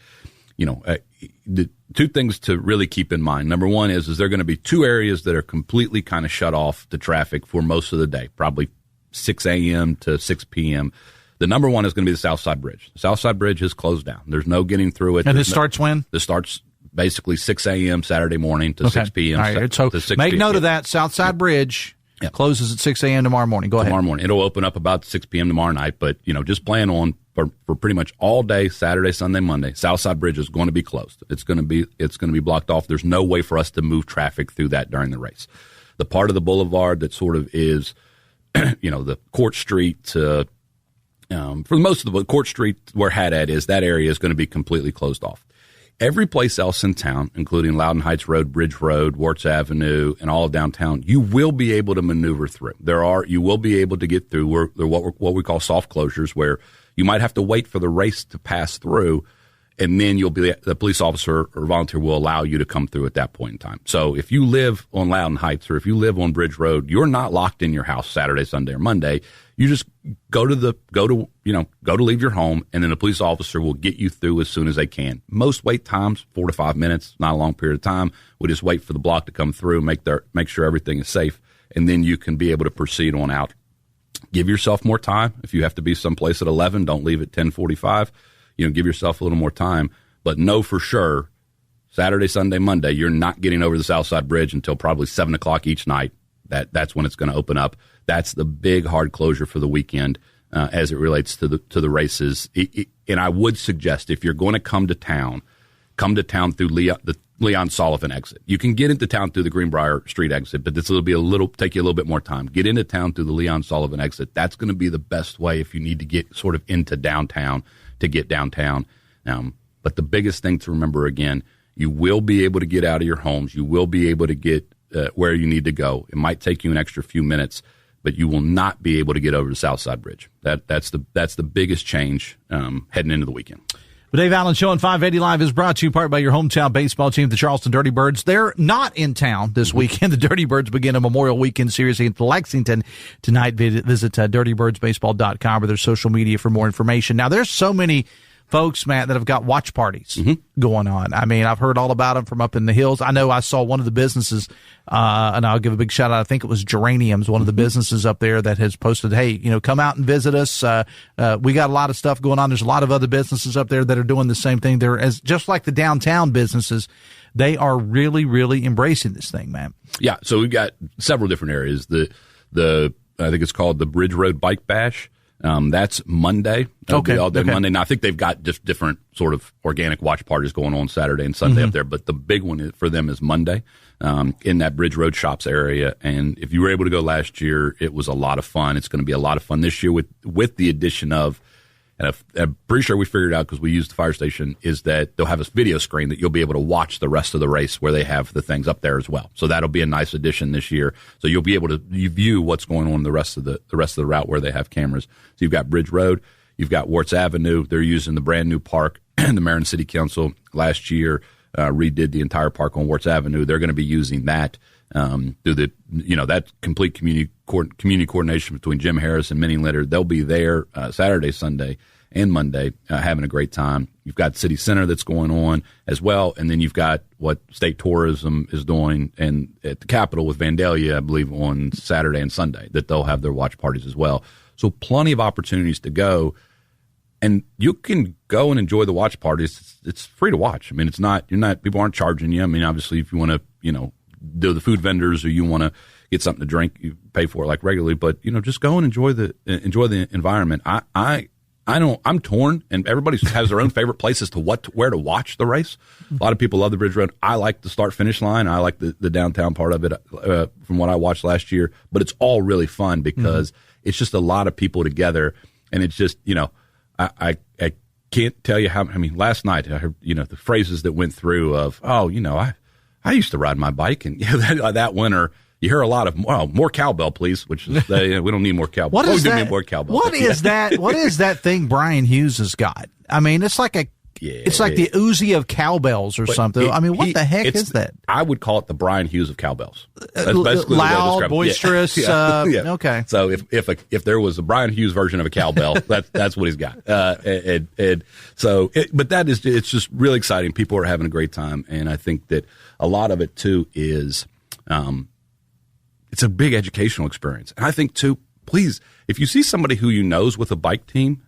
the two things to really keep in mind. Number one is there going to be 2 areas that are completely kind of shut off to traffic for most of the day, probably 6 a.m. to 6 p.m. The number one is going to be the Southside Bridge. The Southside Bridge is closed down. There's no getting through it. And this starts when? This starts basically 6 a.m. Saturday morning to 6 p.m. All right, so to 6 make p.m. note of that. Southside Bridge closes at 6 a.m. tomorrow morning. Go ahead. Tomorrow morning. It'll open up about 6 p.m. tomorrow night, but, just plan on for pretty much all day, Saturday, Sunday, Monday, Southside Bridge is going to be closed. It's going to be blocked off. There's no way for us to move traffic through that during the race. The part of the boulevard that sort of is, the Court Street to, for most of the Court Street where Haddad is, that area is going to be completely closed off. Every place else in town, including Loudon Heights Road, Bridge Road, Warts Avenue, and all of downtown, you will be able to maneuver through. You will be able to get through. They're what we call soft closures, where you might have to wait for the race to pass through, and then the police officer or volunteer will allow you to come through at that point in time. So if you live on Loudon Heights or if you live on Bridge Road, you're not locked in your house Saturday, Sunday, or Monday. You just go to leave your home, and then the police officer will get you through as soon as they can. Most wait times 4 to 5 minutes, not a long period of time. We just wait for the block to come through, make sure everything is safe, and then you can be able to proceed on out. Give yourself more time. If you have to be someplace at 11, don't leave at 10:45. Give yourself a little more time, but know for sure Saturday, Sunday, Monday, you're not getting over the Southside Bridge until probably 7 o'clock each night. That's when it's going to open up. That's the big hard closure for the weekend as it relates to the races. And I would suggest if you're going to come to town through the Leon Sullivan exit. You can get into town through the Greenbrier Street exit, but this will take you a little bit more time. Get into town through the Leon Sullivan exit. That's going to be the best way if you need to get sort of into downtown to get downtown. But the biggest thing to remember, again, you will be able to get out of your homes. You will be able to get where you need to go. It might take you an extra few minutes, but you will not be able to get over the Southside Bridge. That's the biggest change heading into the weekend. The Dave Allen Show on 580 Live is brought to you part by your hometown baseball team, the Charleston Dirty Birds. They're not in town this weekend. The Dirty Birds begin a Memorial Weekend series against Lexington tonight. Visit dirtybirdsbaseball.com or their social media for more information. Now, there's so many folks, Matt, that have got watch parties going on. I mean, I've heard all about them from up in the hills. I know I saw one of the businesses, and I'll give a big shout out. I think it was Geraniums, one of the businesses up there that has posted, hey, come out and visit us. We got a lot of stuff going on. There's a lot of other businesses up there that are doing the same thing. They're just like the downtown businesses. They are really, really embracing this thing, man. Yeah. So we've got several different areas. I think it's called the Bridge Road Bike Bash. That's Monday. Okay. All day Monday. Now, I think they've got just different sort of organic watch parties going on Saturday and Sunday up there, but the big one for them is Monday in that Bridge Road Shops area. And if you were able to go last year, it was a lot of fun. It's going to be a lot of fun this year with the addition of, and I'm pretty sure we figured it out because we used the fire station, is that they'll have a video screen that you'll be able to watch the rest of the race where they have the things up there as well. So that'll be a nice addition this year. So you'll be able to view what's going on the rest of the route where they have cameras. So you've got Bridge Road, you've got Warts Avenue. They're using the brand new park. The mayor and city council last year redid the entire park on Warts Avenue. They're going to be using that through that complete community coordination between Jim Harris and Minnie Litter. They'll be there Saturday, Sunday, and Monday having a great time. You've got City Center that's going on as well, and then you've got what State Tourism is doing and at the Capitol with Vandalia, I believe, on Saturday and Sunday, that they'll have their watch parties as well. So plenty of opportunities to go. And you can go and enjoy the watch parties. It's free to watch. I mean, people aren't charging you. I mean, obviously, if you want to, do the food vendors or you want to get something to drink, you pay for it like regularly. But, just go and enjoy the environment. I I'm torn, and everybody has their own favorite places to where to watch the race. A lot of people love the Bridge Road. I like the start-finish line. I like the downtown part of it from what I watched last year. But it's all really fun because it's just a lot of people together, and it's just, I can't tell you how. I mean, last night I heard the phrases that went through of, I used to ride my bike, and that winter. You hear a lot of more cowbell, please. Which is we don't need more cowbell. What is that? Need more cowbell. What is that? What is that thing Brian Hughes has got? I mean, it's like it's like the Uzi of cowbells or something. I mean, what the heck is that? I would call it the Brian Hughes of cowbells. That's basically loud, boisterous. Okay. So if there was a Brian Hughes version of a cowbell, that's what he's got. But it's just really exciting. People are having a great time, and I think that a lot of it too is. It's a big educational experience. And I think, too, please, if you see somebody who you know's with a bike team,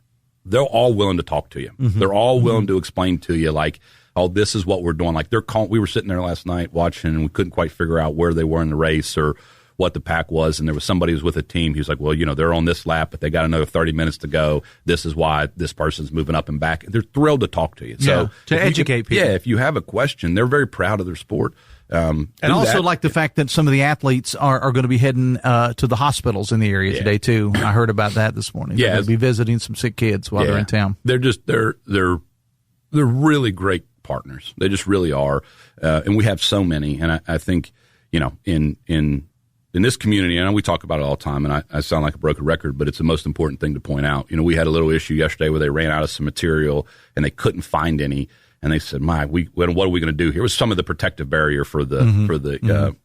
they're all willing to talk to you. Mm-hmm. They're all willing to explain to you, like, oh, this is what we're doing. Like, we were sitting there last night watching, and we couldn't quite figure out where they were in the race or what the pack was. And there was somebody who was with a team. He was like, well, they're on this lap, but they got another 30 minutes to go. This is why this person's moving up and back. They're thrilled to talk to you. So to educate people. Yeah, if you have a question, they're very proud of their sport. And also like the fact that some of the athletes are going to be heading to the hospitals in the area today too. I heard about that this morning. They're going to be visiting some sick kids while they're in town. They're really great partners. They just really are. And we have so many. And I think, in this community, I know we talk about it all the time, and I sound like a broken record, but it's the most important thing to point out. We had a little issue yesterday where they ran out of some material and they couldn't find any. And they said, what are we going to do? Here was some of the protective barrier for the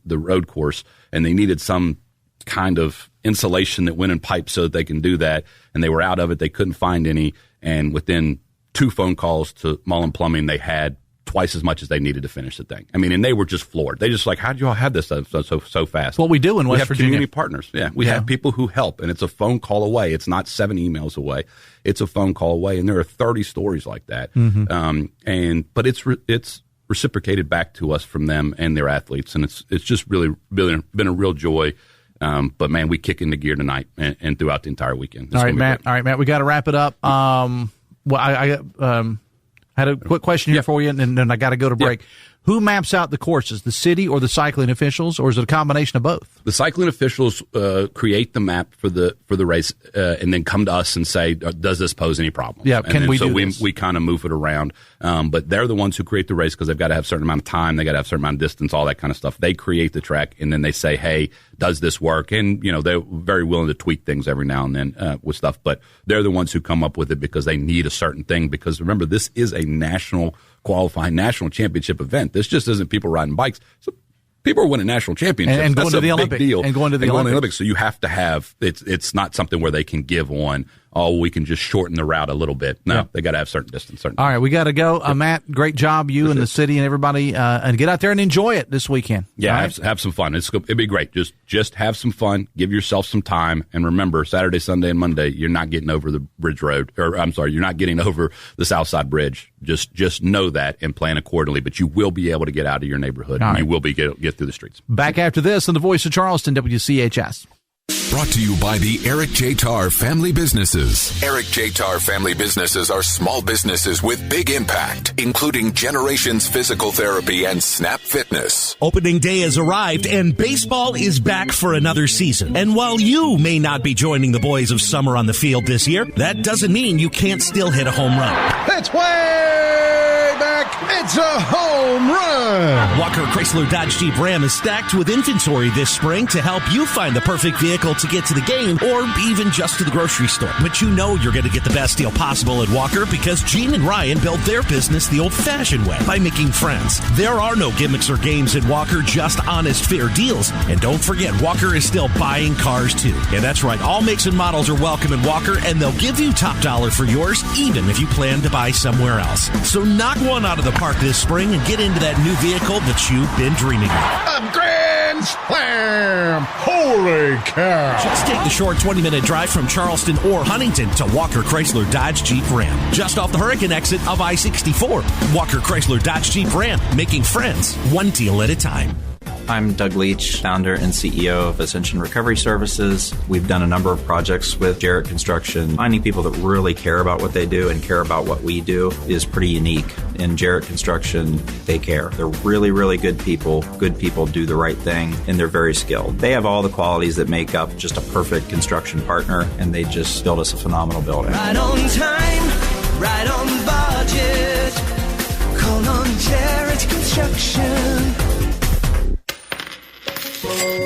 road course, and they needed some kind of insulation that went in pipes so that they can do that. And they were out of it. They couldn't find any. And within 2 phone calls to Mullen Plumbing, they had twice as much as they needed to finish the thing. I mean, and they were just floored. They just like, how did you all have this so fast? What we do in West Virginia. Community partners. Yeah. We have people who help, and it's a phone call away. It's not 7 emails away. It's a phone call away. And there are 30 stories like that. Mm-hmm. But it's reciprocated back to us from them and their athletes. And it's just really been a real joy. But man, we kick into gear tonight and throughout the entire weekend. All right, Matt, we got to wrap it up. I had a quick question here for you, and then I got to go to break. Who maps out the courses, the city or the cycling officials, or is it a combination of both? The cycling officials create the map for the race, and then come to us and say, "Does this pose any problems?" Yeah, so we kind of move it around. But they're the ones who create the race because they've got to have a certain amount of time, they got to have a certain amount of distance, all that kind of stuff. They create the track, and then they say, "Hey, does this work?" And they're very willing to tweak things every now and then with stuff. But they're the ones who come up with it because they need a certain thing. Because remember, this is a qualifying national championship event. This just isn't people riding bikes. So people are winning national championships and going to the Olympics. And going to the Olympics. So you have to have it's not something where they can give on. Oh, we can just shorten the route a little bit. No, they got to have certain distance. All right, we got to go. Matt, great job, you and the city and everybody, and get out there and enjoy it this weekend. Yeah, have some fun. It'd be great. Just have some fun. Give yourself some time, and remember, Saturday, Sunday, and Monday, you're not getting over the Bridge Road, you're not getting over the South Side Bridge. Just know that and plan accordingly. But you will be able to get out of your neighborhood, and you will be get through the streets. Back after this on the Voice of Charleston, WCHS. Brought to you by the Eric J. Tarr Family Businesses. Eric J. Tarr Family Businesses are small businesses with big impact, including Generations Physical Therapy and Snap Fitness. Opening day has arrived, and baseball is back for another season. And while you may not be joining the boys of summer on the field this year, that doesn't mean you can't still hit a home run. It's way back. It's a home run. Walker Chrysler Dodge Jeep Ram is stacked with inventory this spring to help you find the perfect vehicle to get to the game or even just to the grocery store. But you know you're going to get the best deal possible at Walker because Gene and Ryan built their business the old-fashioned way by making friends. There are no gimmicks or games at Walker, just honest, fair deals. And don't forget, Walker is still buying cars too. And that's right, all makes and models are welcome at Walker, and they'll give you top dollar for yours, even if you plan to buy somewhere else. So knock one out of the park this spring and get into that new vehicle that you've been dreaming of. A grand slam! Holy cow! Just take the short 20-minute drive from Charleston or Huntington to Walker Chrysler Dodge Jeep Ram, just off the Hurricane exit of I-64. Walker Chrysler Dodge Jeep Ram, making friends one deal at a time. I'm Doug Leach, founder and CEO of Ascension Recovery Services. We've done a number of projects with Jarrett Construction. Finding people that really care about what they do and care about what we do is pretty unique. In Jarrett Construction, they care. They're really, really good people. Good people do the right thing, and they're very skilled. They have all the qualities that make up just a perfect construction partner, and they just build us a phenomenal building. Right on time, right on budget. Call on Jarrett Construction.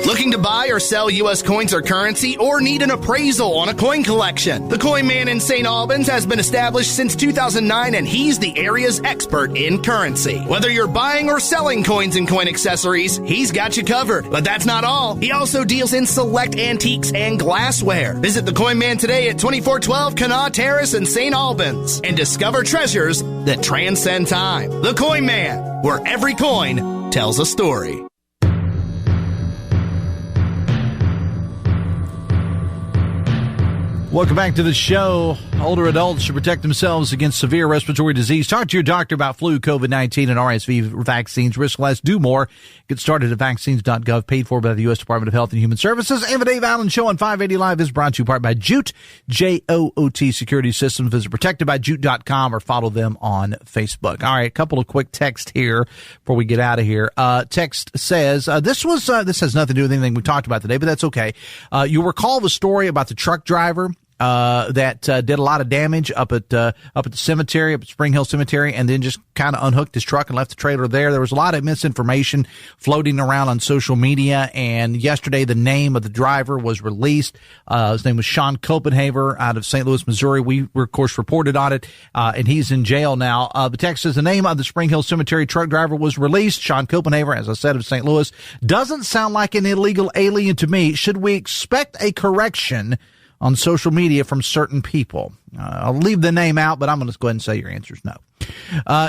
Looking to buy or sell U.S. coins or currency, or need an appraisal on a coin collection? The Coin Man in St. Albans has been established since 2009, and he's the area's expert in currency. Whether you're buying or selling coins and coin accessories, he's got you covered. But that's not all. He also deals in select antiques and glassware. Visit the Coin Man today at 2412 Kanawha Terrace in St. Albans and discover treasures that transcend time. The Coin Man, where every coin tells a story. Welcome back to the show. Older adults should protect themselves against severe respiratory disease. Talk to your doctor about flu, COVID-19, and RSV vaccines. Risk less, do more. Get started at vaccines.gov, paid for by the U.S. Department of Health and Human Services. And the Dave Allen Show on 580 Live is brought to you in part by Jute, J-O-O-T Security Systems. Visit protectedbyjute.com or follow them on Facebook. All right, a couple of quick texts here before we get out of here. Text says, this has nothing to do with anything we talked about today, but that's okay. You recall the story about the truck driver that did a lot of damage up at the cemetery, up at Spring Hill Cemetery, and then just kind of unhooked his truck and left the trailer there. There was a lot of misinformation floating around on social media, and yesterday the name of the driver was released. His name was Sean Copenhaver out of St. Louis, Missouri. We, of course, reported on it, and he's in jail now. The text says the name of the Spring Hill Cemetery truck driver was released. Sean Copenhaver, as I said, of St. Louis. Doesn't sound like an illegal alien to me. Should we expect a correction on social media from certain people? I'll leave the name out, but I'm going to go ahead and say your answer is no.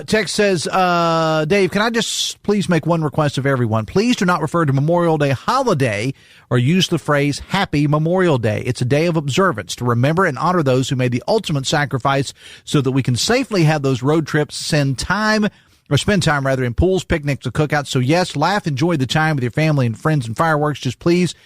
Text says, Dave, can I just please make one request of everyone? Please do not refer to Memorial Day holiday or use the phrase Happy Memorial Day. It's a day of observance to remember and honor those who made the ultimate sacrifice so that we can safely have those road trips, spend time in pools, picnics, or cookouts. So yes, laugh, enjoy the time with your family and friends and fireworks. Just please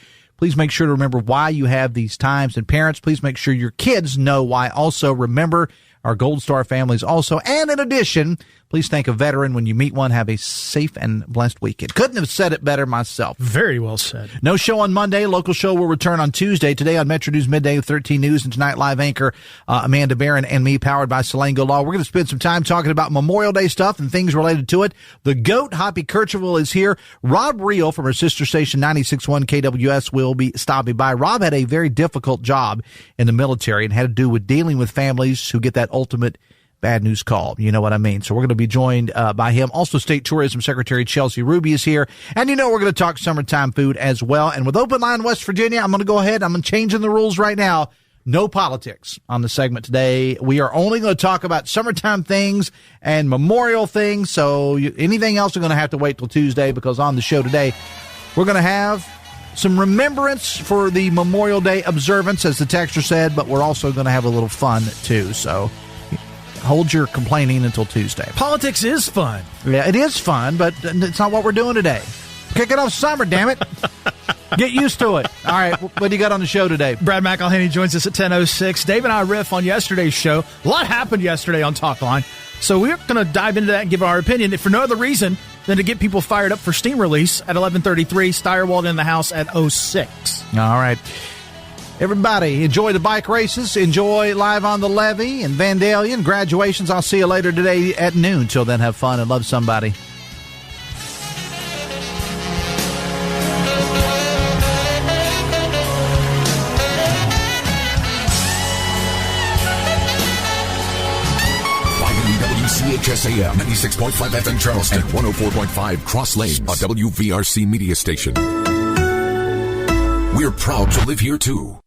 make sure to remember why you have these times. And parents, please make sure your kids know why. Also, remember our Gold Star families also. And in addition, please thank a veteran when you meet one. Have a safe and blessed weekend. Couldn't have said it better myself. Very well said. No show on Monday. Local show will return on Tuesday. Today on Metro News Midday with 13 News, and tonight live anchor Amanda Barron and me, powered by Selango Law. We're going to spend some time talking about Memorial Day stuff and things related to it. The GOAT, Hoppy Kercheval, is here. Rob Reel from her sister station 96.1 KWS will be stopping by. Rob had a very difficult job in the military and had to do with dealing with families who get that ultimate bad news call. You know what I mean? So we're going to be joined by him. Also, State Tourism Secretary Chelsea Ruby is here. And we're going to talk summertime food as well. And with Open Line West Virginia, I'm going to go ahead. I'm changing the rules right now. No politics on the segment today. We are only going to talk about summertime things and memorial things. So anything else we're going to have to wait till Tuesday, because on the show today, we're going to have some remembrance for the Memorial Day observance, as the texter said, but we're also going to have a little fun too. So hold your complaining until Tuesday. Politics is fun. Yeah, it is fun, but it's not what we're doing today. Kicking off summer, damn it. Get used to it. All right, what do you got on the show today? Brad McElhaney joins us at 10:06. Dave and I riff on yesterday's show. A lot happened yesterday on Talk Line, so we're going to dive into that and give our opinion, if for no other reason than to get people fired up for steam release at 11:33. Steyerwald in the house at 06. All right. Everybody, enjoy the bike races. Enjoy Live on the Levee and Vandalia and graduations. I'll see you later today at noon. Till then, have fun and love somebody. WCHS AM 96.5 FM Charleston and 104.5 Cross Lanes, a WVRC media station. We're proud to live here too.